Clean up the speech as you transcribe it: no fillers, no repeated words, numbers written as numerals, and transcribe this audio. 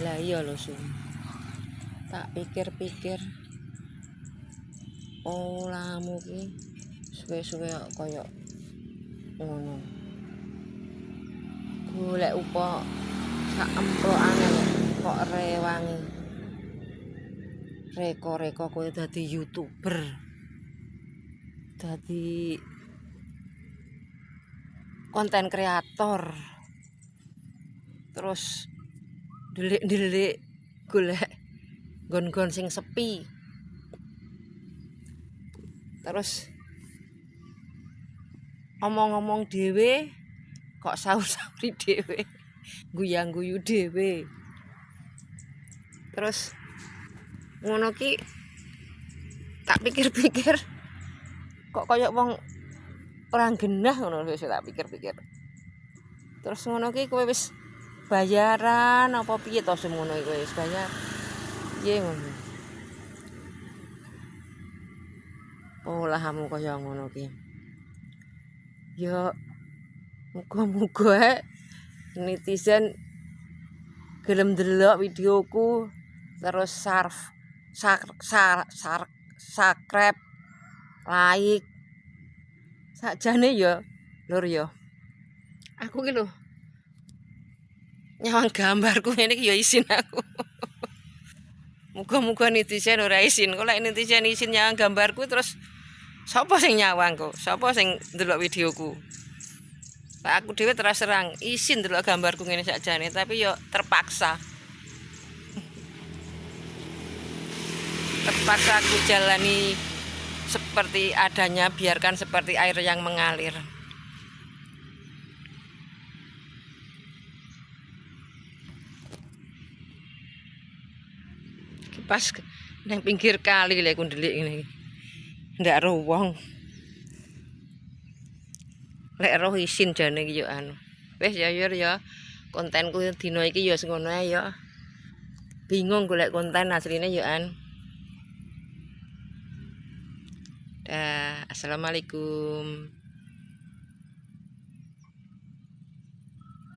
Lah iya lho Sum. Tak pikir-pikir olamu ki suwe-suwe kaya ngono. Golek upa sak emplokane kok rewangi. Reko-reko kowe dadi YouTuber. Dadi konten kreator. Terus delik-delik golek nggon-nggon sing sepi. Terus omong-omong dhewe kok saur-sauri dhewe. Guyang-guyu dhewe. Terus ngono ki tak pikir-pikir kok kaya wong ora genah ngono wis tak pikir-pikir. Terus ngono ki kowe wis bayaran apa piye to semono iki wis bayar. Piye ngono. Olahamu kaya ngono ki. Ya muga-muga netizen gelem ndelok videoku terus subscribe, like. Sakjane ya lur ya. Aku ki lho nyawang gambarku ngene iki ya isin aku. Muga-muga netizen ora isin. Kok lek netizen isin nyawang gambarku terus sapa sing nyawang kok? Sapa sing ndelok videoku? Aku dhewe terus terang isin ndelok gambarku ngene sakjane, tapi yo terpaksa. Terpaksa aku jalani seperti adanya, biarkan seperti air yang mengalir. Pas nang pinggir kali lek ku ndelik ngene. Ndak ro wong. Lek roh isin jane iki yo anu. Wis ya Yur ya. Kontenku dina iki ya ngono ae ya. Bingung golek konten asline yo an. Dah, assalamualaikum.